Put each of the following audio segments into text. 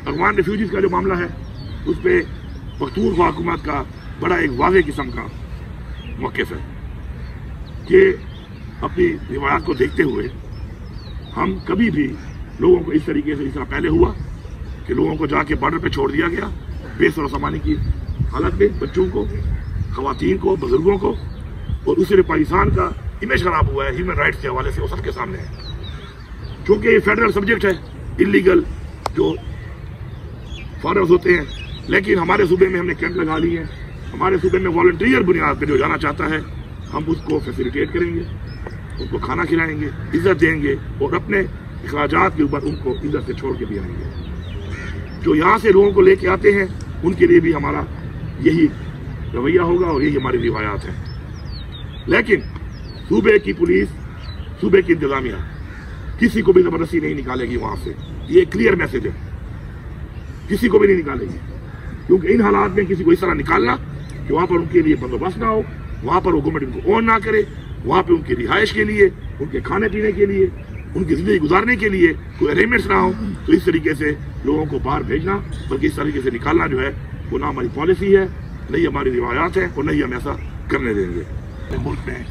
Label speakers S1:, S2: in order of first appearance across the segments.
S1: Afghan refugees का जो मामला है उस पर पख्तूनख्वा हुकूमत का बड़ा एक वाज़ेह किस्म का मौक़िफ़ है कि अपनी रिवायात को देखते हुए हम कभी भी लोगों को इस तरीके से, जिस तरह पहले हुआ कि लोगों को जाके बॉर्डर पे छोड़ दिया गया बेसर सामानी की हालत में, बच्चों को, खवातीन को, बुजुर्गों को, और उससे पाकिस्तान का इमेज खराब हुआ है ह्यूमन राइट्स के हवाले से, वो सबके सामने है। क्योंकि ये फेडरल सब्जेक्ट है, इलीगल जो फॉरेनर्स होते हैं, लेकिन हमारे सूबे में हमने कैंप लगा लिए हैं। हमारे सूबे में वॉलंटियर बुनियाद पर जो जाना चाहता है हम उसको फैसिलिटेट करेंगे, उनको खाना खिलाएंगे, इज्जत देंगे और अपने अखराजात के ऊपर उनको इज्जत से छोड़ के भी आएंगे। जो यहाँ से लोगों को लेके आते हैं उनके लिए भी हमारा यही रवैया होगा और यही हमारी रिवायात है। लेकिन सूबे की पुलिस, सूबे की इंतजामिया किसी को भी जबरदस्ती नहीं निकालेगी वहां से, ये क्लियर मैसेज है, किसी को भी नहीं निकालेगी। क्योंकि इन हालात में किसी को इस तरह निकालना कि वहां पर उनके लिए बंदोबस्त ना हो, वहां पर हुकूमत उनको ऑन ना करे, वहां पर उनकी रिहाइश के लिए, उनके खाने पीने के लिए, उनकी जिंदगी गुजारने के लिए कोई अरेंजमेंट्स ना हो, तो इस तरीके से लोगों को बाहर भेजना, बल्कि इस तरीके से निकालना जो है वो ना हमारी पॉलिसी है, न ही हमारी रिवायात है और न ही हम ऐसा करने देंगे। मुल्क में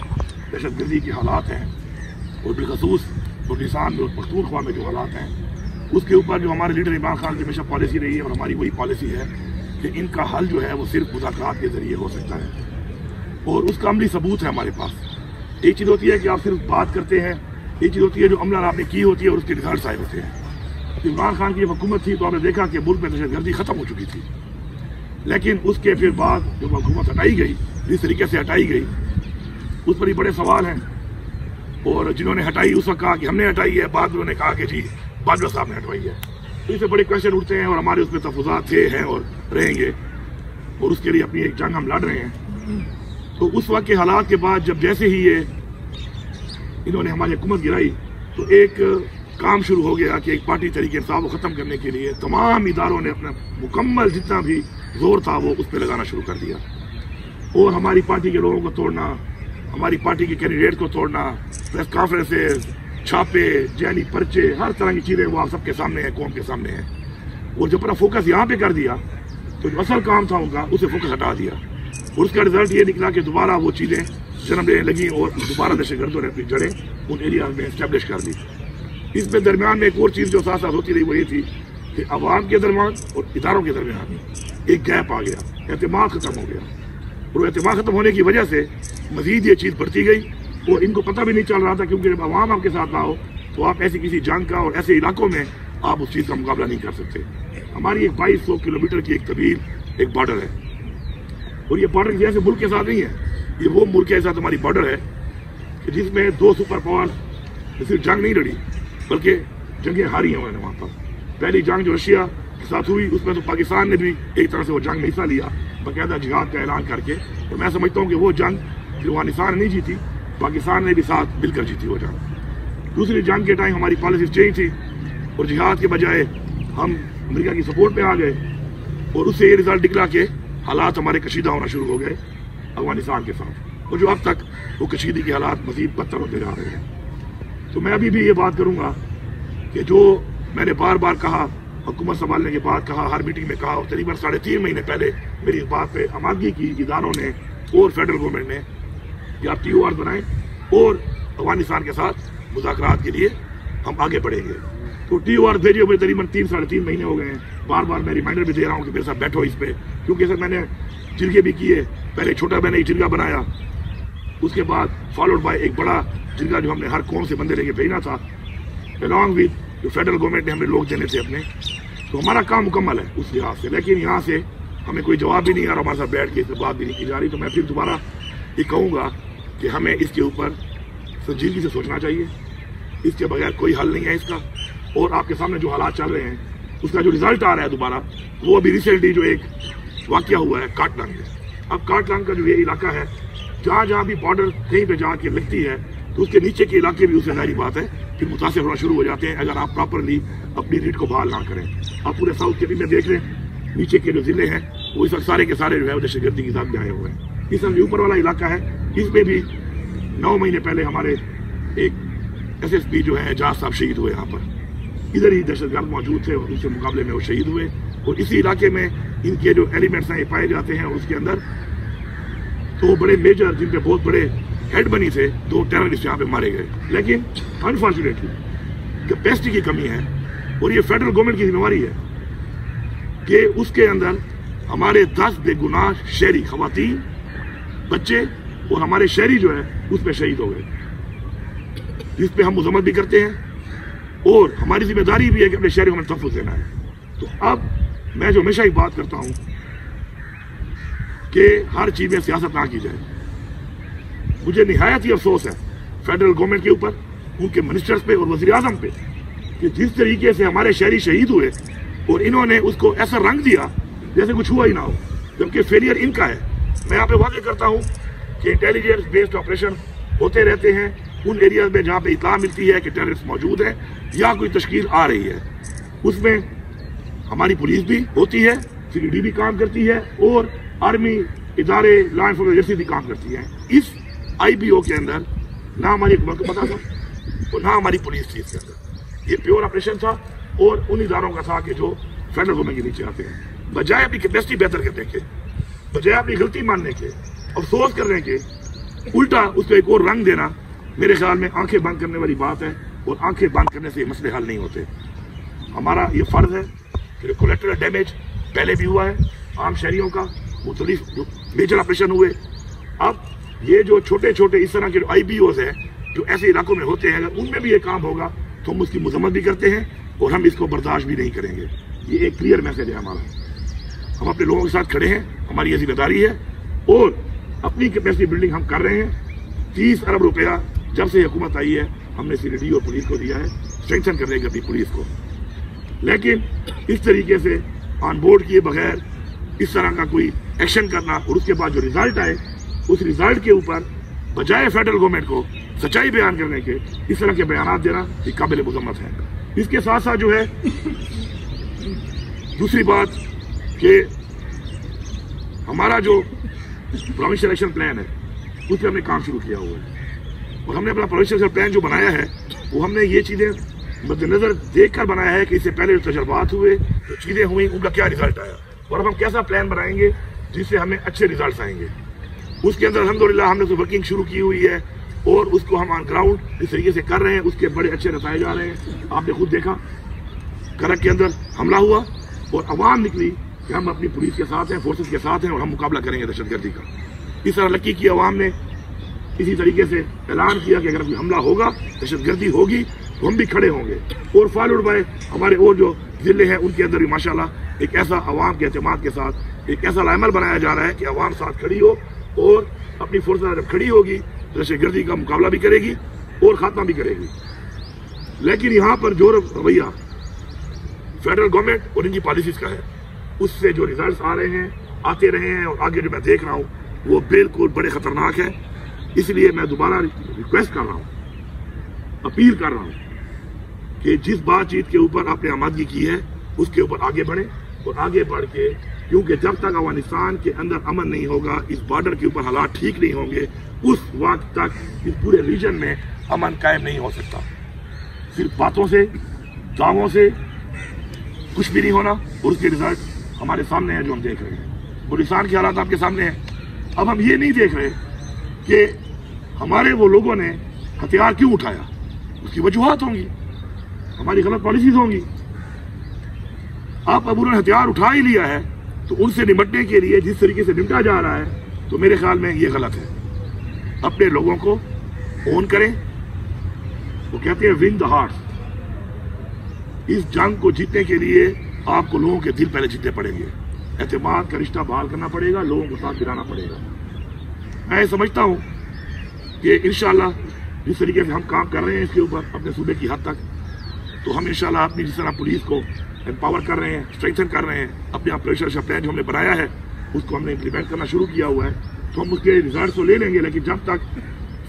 S1: दहशतगर्दी के हालात हैं और बिलखसूस बलूचिस्तान और पख्तूनख्वा में जो हालात हैं उसके ऊपर जो हमारे लीडर इमरान खान की हमेशा पॉलिसी रही है और हमारी वही पॉलिसी है कि इनका हल जो है वो सिर्फ मुज़ाकरात के जरिए हो सकता है और उसका अमली सबूत है हमारे पास। एक चीज़ होती है कि आप सिर्फ बात करते हैं, एक चीज़ होती है जो अमला आपने की होती है और उसके रिजल्ट आए होते हैं। इमरान खान की जब हुकूमत थी तो आपने देखा कि मुल्क में दहशतगर्दी खत्म हो चुकी थी, लेकिन उसके फिर बाद जब हुकूमत हटाई गई, जिस तरीके से हटाई गई उस पर ही बड़े सवाल हैं। और जिन्होंने हटाई उस वक्त कहा कि हमने हटाई है, बाद में उन्होंने कहा कि जी बाजवा साहब ने हटवाई है, तो इससे बड़े क्वेश्चन उठते हैं और हमारे उसमें तफुज़ात थे, हैं और रहेंगे और उसके लिए अपनी एक जंग हम लड़ रहे हैं। तो उस वक्त के हालात के बाद जब जैसे ही ये इन्होंने हमारी हुकूमत गिराई तो एक काम शुरू हो गया कि एक पार्टी तरीके इंसाफ को ख़त्म करने के लिए तमाम इदारों ने अपना मुकम्मल जितना भी जोर था वो उस पर लगाना शुरू कर दिया और हमारी पार्टी के लोगों को तोड़ना, हमारी पार्टी के कैंडिडेट को तोड़ना, प्रेस कॉन्फ्रेंसेस, छापे, जैली पर्चे, हर तरह की चीज़ें वो आप सबके सामने है, कौम के सामने है। और जब अपना फोकस यहाँ पे कर दिया तो जो असल काम था उनका उसे फोकस हटा दिया और उसका रिजल्ट ये निकला कि दोबारा वो चीज़ें जन्म लेने लगी और दोबारा दहशतगर्दों ने अपनी जड़ें उन एरियाज में इस्टेब्लिश कर दी। इसमें दरमियान में एक और चीज़ जो साथ साथ होती रही वो ये थी कि अवाम के दरमियान और इदारों के दरमियान एक गैप आ गया, एतमाद खत्म हो गया और एतमाद खत्म होने की वजह से मजीद ये चीज़ बढ़ती गई और इनको पता भी नहीं चल रहा था, क्योंकि जब अवाम आपके साथ ना हो तो आप ऐसी किसी जंग का और ऐसे इलाकों में आप उस चीज़ का मुकाबला नहीं कर सकते। हमारी एक 2200 किलोमीटर की एक तवील एक बॉर्डर है और ये बॉर्डर जैसे मुल्क के साथ नहीं है, ये वो मुल्क के साथ हमारी बॉर्डर है कि जिसमें 2 सुपर पावर सिर्फ जंग नहीं लड़ी बल्कि जंगें हारी हैं उन्होंने। वहाँ पर पहली जंग जो रशिया के साथ हुई उसमें तो पाकिस्तान ने भी एक तरह से वो जंग में हिस्सा लिया, बाकायदा जिहाद का ऐलान करके। तो मैं समझता हूँ कि वो जंग फिर अफगानिस्तान ने नहीं जीती, पाकिस्तान ने भी साथ मिलकर जीती वो जंग। दूसरी जंग के टाइम हमारी पॉलिसी चेंज थी और जिहाद के बजाय हम अमेरिका की सपोर्ट में आ गए और उससे ये रिजल्ट निकला कि हालात हमारे कशीदा होना शुरू हो गए अफगानिस्तान के साथ और जो अब तक वो कशीदगी के हालात मजीद बदतर होते जा रहे हैं। तो मैं अभी भी ये बात करूँगा कि जो मैंने बार बार कहा, हुकूमत संभालने के बाद कहा, हर मीटिंग में कहा और तकरीबन 3.5 महीने पहले मेरी इस बात पे आमादगी की इदारों ने और फेडरल गवर्नमेंट ने कि आप TOR बनाएं और अफगानिस्तान के साथ मुज़ाकरात के लिए हम आगे बढ़ेंगे। तो TOR भेजे हुए तकरीबन 3-3.5 महीने हो गए हैं। बार बार मैं रिमाइंडर भी दे रहा हूँ कि मेरे साथ बैठो इस पर, क्योंकि सर मैंने जिरगे भी किए, पहले छोटा मैंने एक जिरगा बनाया, उसके बाद फॉलोड बाय एक बड़ा जिरगा जो हमने हर कौम से बंदे लेके भेजना था अलॉन्ग विद जो फेडरल गवर्नमेंट ने हमें लोग देने थे अपने। तो हमारा काम मुकम्मल है उस लिहाज से, लेकिन यहाँ से हमें कोई जवाब भी नहीं आ रहा, हमारे साथ बैठ के इस पर बात भी नहीं की जा रही। तो मैं फिर दोबारा ये कहूँगा कि हमें इसके ऊपर संजीदगी से सोचना चाहिए, इसके बगैर कोई हल नहीं है इसका। और आपके सामने जो हालात चल रहे हैं उसका जो रिजल्ट आ रहा है दोबारा, वो अभी रिसेंटली जो एक वाकया हुआ है काटलांग में। अब काटलांग का जो ये इलाका है, जहाँ जहाँ भी बॉर्डर कहीं पे जाके लगती है तो उसके नीचे के इलाके भी उससे जारी बात है फिर मुतासिर होना शुरू हो जाते हैं अगर आप प्रॉपरली अपनी रीट को बहाल ना करें। आप पूरे साउथ के भी में देख रहे हैं, नीचे के जो जिले हैं वो इस वक्त सारे के सारे जो है दहशतगर्दी की साथ में आए हुए हैं। इस जो ऊपर वाला इलाका है इसमें भी 9 महीने पहले हमारे एक SSP जो है एजाज साहब शहीद हुए यहाँ पर। इधर ही दहशतगर्द मौजूद थे और उनसे मुकाबले में वो शहीद हुए। और इसी इलाके में इनके जो एलिमेंट्स हैं ये पाए जाते हैं। और उसके अंदर 2 बड़े मेजर जिनके बहुत बड़े हेड बनी थे, 2 टेररिस्ट यहाँ पे मारे गए। लेकिन अनफॉर्चुनेटली कैपेसिटी की कमी है और ये फेडरल गवर्नमेंट की जिम्मेवारी है कि उसके अंदर हमारे 10 बेगुनाह शहरी खवातीन, बच्चे और हमारे शहरी जो है उसमें शहीद हो गए, जिस पे हम मजम्मत भी करते हैं और हमारी जिम्मेदारी भी है कि अपने शहरी को हमें तहफ़्फ़ुज़ देना है। तो अब मैं जो हमेशा ही बात करता हूं कि हर चीज में सियासत ना की जाए। मुझे निहायत ही अफसोस है फेडरल गवर्नमेंट के ऊपर, उनके मिनिस्टर्स पे और वज़ीर आज़म पे कि जिस तरीके से हमारे शहरी शहीद हुए और इन्होंने उसको ऐसा रंग दिया जैसे कुछ हुआ ही ना हो, जबकि फेलियर इनका है। मैं यहाँ पे वादे करता हूँ कि इंटेलिजेंस बेस्ड ऑपरेशन होते रहते हैं उन एरियाज में जहाँ पे इत्तला मिलती है कि टेररिस्ट मौजूद है या कोई तश्कील आ रही है। उसमें हमारी पुलिस भी होती है, CID भी काम करती है और आर्मी इदारे लॉ एनफोर्समेंट एजेंसी भी काम करती है। इस IBO के अंदर ना हमारी हुकूमत को पता था और ना हमारी पुलिस थी इसके अंदर। ये प्योर ऑपरेशन था और उन इदारों का था कि जो फेडरल गवर्नमेंट के नीचे आते हैं। बजाय अपनी कैपेसिटी बेहतर करने के, बजाय अपनी गलती मानने के, अफसोस करने के, उल्टा उसको एक और रंग देना मेरे ख्याल में आंखें बंद करने वाली बात है। और आंखें बंद करने से ये मसले हल नहीं होते। हमारा ये फर्ज है कि कोलेक्टरल डैमेज पहले भी हुआ है आम शहरियों का, मुख्तलिफ जो मेजर ऑपरेशन हुए। अब ये जो छोटे छोटे इस तरह के जो IBOs हैं जो ऐसे इलाकों में होते हैं, अगर उनमें भी ये काम होगा तो हम उसकी मजम्मत भी करते हैं और हम इसको बर्दाश्त भी नहीं करेंगे। ये एक क्लियर मैसेज है हमारा। हम अपने लोगों के साथ खड़े हैं, हमारी ये जिम्मेदारी है और अपनी कैपेसिटी बिल्डिंग हम कर रहे हैं। 30 अरब रुपया जब से हुकूमत आई है हमने CID और पुलिस को दिया है, स्ट्रेंथन करने की अपनी पुलिस को। लेकिन इस तरीके से ऑन बोर्ड किए बगैर इस तरह का कोई एक्शन करना और उसके बाद जो रिजल्ट आए उस रिजल्ट के ऊपर बजाय फेडरल गवर्नमेंट को सच्चाई बयान करने के इस तरह के बयान देना ये काबिल मुजम्मत है। इसके साथ साथ जो है दूसरी बात कि हमारा जो प्रोविंशियल एक्शन प्लान है उस पर हमने काम शुरू किया हुआ है और हमने अपना प्रोविंशियल एक्शन प्लान जो बनाया है वो हमने ये चीजें मद्देनजर देखकर बनाया है कि इससे पहले जो तजर्बात हुए, जो चीजें हुई, उनका क्या रिजल्ट आया और अब हम कैसा प्लान बनाएंगे जिससे हमें अच्छे रिजल्ट आएंगे। उसके अंदर अल्हम्दुलिल्लाह हमने तो वर्किंग शुरू की हुई है और उसको हम ऑन ग्राउंड इस तरीके से कर रहे हैं, उसके बड़े अच्छे नतीजे आ रहे हैं। आपने खुद देखा करक के अंदर हमला हुआ और अवाम निकली कि हम अपनी पुलिस के साथ हैं, फोर्सेस के साथ हैं और हम मुकाबला करेंगे दहशतगर्दी का। इस तरह लक्की की अवाम ने इसी तरीके से ऐलान किया कि अगर कोई हमला होगा, दहशतगर्दी होगी तो हम भी खड़े होंगे। और फॉलोड बाय हमारे और जो जिले हैं उनके अंदर भी माशाल्लाह एक ऐसा अवाम के एतमाद के साथ एक ऐसा लाइमल बनाया जा रहा है कि अवाम साथ खड़ी हो और अपनी फोर्सेस जब खड़ी होगी दहशतगर्दी का मुकाबला भी करेगी और खात्मा भी करेगी। लेकिन यहाँ पर जो रवैया फेडरल गवर्नमेंट और इनकी पॉलिसीज का है उससे जो रिजल्ट आ रहे हैं, आते रहे हैं और आगे जो मैं देख रहा हूँ वो बिल्कुल बड़े खतरनाक है। इसलिए मैं दोबारा रिक्वेस्ट कर रहा हूँ, अपील कर रहा हूँ कि जिस बातचीत के ऊपर आपने आमादगी की है उसके ऊपर आगे बढ़े और आगे बढ़ के, क्योंकि जब तक अफगानिस्तान के अंदर अमन नहीं होगा, इस बॉर्डर के ऊपर हालात ठीक नहीं होंगे, उस वक्त तक इस पूरे रीजन में अमन कायम नहीं हो सकता। सिर्फ बातों से, दावों से कुछ भी नहीं होना और उसके रिजल्ट हमारे सामने है जो हम देख रहे हैं। बलूचिस्तान के हालात आपके सामने हैं। अब हम ये नहीं देख रहे कि हमारे वो लोगों ने हथियार क्यों उठाया, उसकी वजूहात होंगी, हमारी गलत पॉलिसीज होंगी। अब उन्होंने हथियार उठा ही लिया है तो उनसे निपटने के लिए जिस तरीके से निपटा जा रहा है तो मेरे ख्याल में ये गलत है। अपने लोगों को ओन करें, वो कहते हैं विन द हार्ट। इस जंग को जीतने के लिए आपको लोगों के दिल पहले जीतने पड़ेंगे, एतमाद का रिश्ता बहाल करना पड़ेगा, लोगों को साथ गिराना पड़ेगा। मैं समझता हूं कि इंशाल्लाह जिस तरीके से हम काम कर रहे हैं इसके ऊपर अपने सूबे की हद तक, तो हम इंशाल्लाह अपनी जिस तरह पुलिस को एम्पावर कर रहे हैं, स्ट्रेंथन कर रहे हैं, अपने ऑपरेशन प्लान जो हमने बनाया है उसको हमने इम्प्लीमेंट करना शुरू किया हुआ है, तो हम उसके रिजल्ट तो ले लेंगे। लेकिन जब तक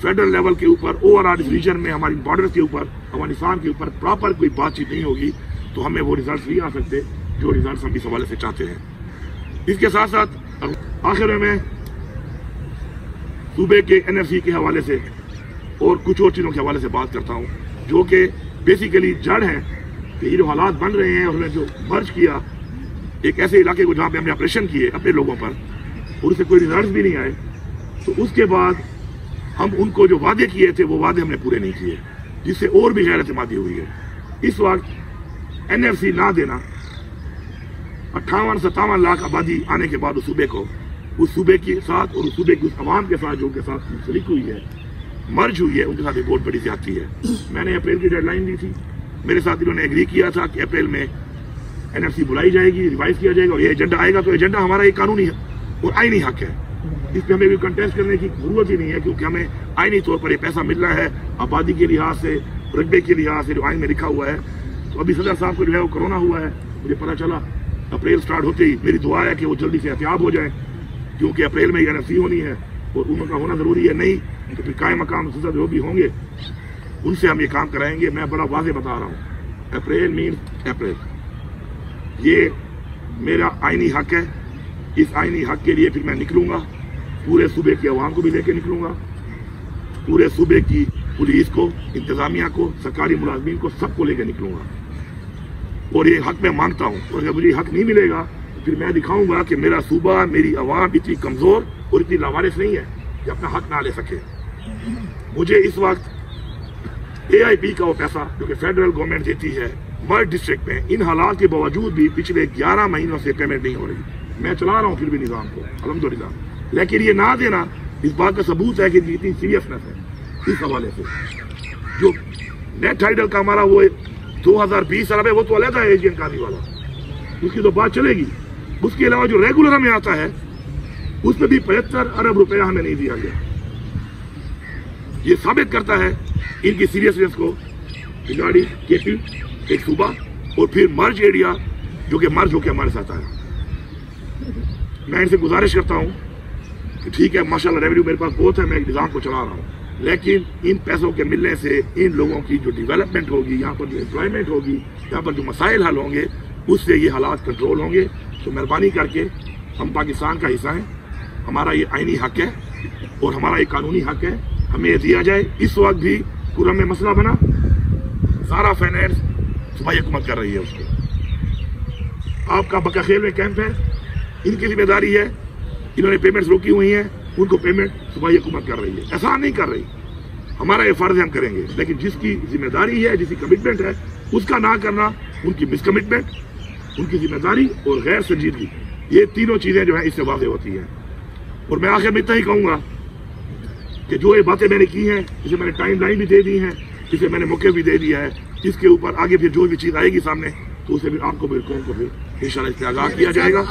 S1: फेडरल लेवल के ऊपर ओवरऑल इस रीजन में हमारी बॉर्डर के ऊपर, अफगानिस्तान के ऊपर प्रॉपर कोई बातचीत नहीं होगी तो हमें वो रिजल्ट नहीं आ सकते जो रिजल्ट हम इस हवाले से चाहते हैं। इसके साथ साथ आखिर में सूबे के NFC के हवाले से और कुछ और चीज़ों के हवाले से बात करता हूँ जो कि बेसिकली जड़ है कि ये जो हालात बन रहे हैं और हमने जो मर्ज किया एक ऐसे इलाके को जहाँ पे हमने ऑपरेशन किए अपने लोगों पर और उससे कोई रिजल्ट भी नहीं आए, तो उसके बाद हम उनको जो वादे किए थे वो वादे हमने पूरे नहीं किए, जिससे और भी गैर एतमादी हुई है। इस वक्त एनएफसी ना देना 58-57 लाख आबादी आने के बाद उस सूबे को, उस सूबे के साथ और उस सूबे की उस आवाम के साथ जो उनके साथ मुंसलिक हुई है, मर्ज हुई है, उनके साथ एक बहुत बड़ी ज्यादती है। मैंने अप्रैल की डेडलाइन दी थी, मेरे साथ इन्होंने एग्री किया था कि अप्रैल में एनएफसी बुलाई जाएगी, रिवाइज किया जाएगा और ये एजेंडा आएगा। तो एजेंडा हमारा एक कानूनी है और आईनी हक है, इस पर हमें भी कंटेस्ट करने की जरूरत ही नहीं है, क्योंकि हमें आईनी तौर पर ये पैसा मिल रहा है आबादी के लिहाज से, रकबे के लिहाज से जो आइन में लिखा हुआ है। तो अभी सदर साहब को जो है वो कोरोना हुआ है, मुझे पता चला अप्रैल स्टार्ट होते ही। मेरी दुआ है कि वो जल्दी से एहतियात हो जाए, क्योंकि अप्रैल में एनएफसी होनी है और उनका होना जरूरी है। नहीं तो फिर कायम मकाम सदर जो भी होंगे उनसे हम ये काम कराएंगे। मैं बड़ा वाज़ेह बता रहा हूँ, अप्रैल मीन्स अप्रैल। ये मेरा आईनी हक है, इस आईनी हक के लिए फिर मैं निकलूंगा, पूरे सूबे की आवाम को भी लेकर निकलूंगा, पूरे सूबे की पुलिस को, इंतजामिया को, सरकारी मुलाजमीन को, सबको लेकर निकलूंगा। और ये हक मैं मांगता हूँ, और अगर मुझे हक नहीं मिलेगा तो फिर मैं दिखाऊंगा कि मेरा सूबा, मेरी आवाम इतनी कमजोर और इतनी लावारिस नहीं है कि अपना हक ना ले सके। मुझे इस वक्त AIP का वो पैसा जो कि फेडरल गवर्नमेंट देती है मर्ज डिस्ट्रिक्ट में, इन हालात के बावजूद भी पिछले 11 महीनों से पेमेंट नहीं हो रही। मैं चला रहा हूँ फिर भी निजाम को अल्हम्दुलिल्लाह, लेकिन ये ना देना इस बात का सबूत है कि इतनी सीरियसनेस है। इस हवाले से जो नेट टाइटल का हमारा वो 2020 अरब है, वो तो अलग है एशियन काजी वाला, उसकी तो बात चलेगी। उसके अलावा जो रेगुलर हमें आता है उसमें भी 75 अरब रुपया हमें नहीं दिया गया। ये साबित करता है इनकी सीरियसनेस को रिगार्डिंग KP एक सूबा और फिर मर्ज एरिया जो कि मर्ज होकर हमारे साथ आया। मैं इनसे गुजारिश करता हूं कि ठीक है, माशाल्लाह रेवेन्यू मेरे पास बहुत है, मैं एक निजाम को चला रहा हूं, लेकिन इन पैसों के मिलने से इन लोगों की जो डेवलपमेंट होगी, यहाँ पर जो एम्प्लॉयमेंट होगी, यहाँ पर जो मसाइल हल होंगे, उससे ये हालात कंट्रोल होंगे। तो मेहरबानी करके हम पाकिस्तान का हिस्सा हैं, हमारा ये आईनी हक है और हमारा ये कानूनी हक है, हमें ये दिया जाए। इस वक्त भी पूरा में मसला बना, सारा फाइनेंस सूबाई हुकूमत कर रही है उसको। आपका बकाखेल में कैंप है, इनकी जिम्मेदारी है, इन्होंने पेमेंट्स रोकी हुई हैं, उनको पेमेंट सूबाई हुकूमत कर रही है, एहसान नहीं कर रही। हमारा ये फर्ज है, हम करेंगे, लेकिन जिसकी जिम्मेदारी है, जिसकी कमिटमेंट है, उसका ना करना, उनकी मिसकमिटमेंट, उनकी जिम्मेदारी और गैर संजीदगी, ये तीनों चीजें जो है इससे वाज़ेह होती हैं। और मैं आखिर में इतना ही कहूंगा कि जो ये बातें मैंने की हैं, जिसे मैंने टाइम लाइन भी दे दी है, जिसे मैंने मौके भी दे दिया है, इसके ऊपर आगे फिर जो भी चीज आएगी सामने तो उसे भी आपको भी कौन को भी इंशाल्लाह इससे आगाह किया जाएगा।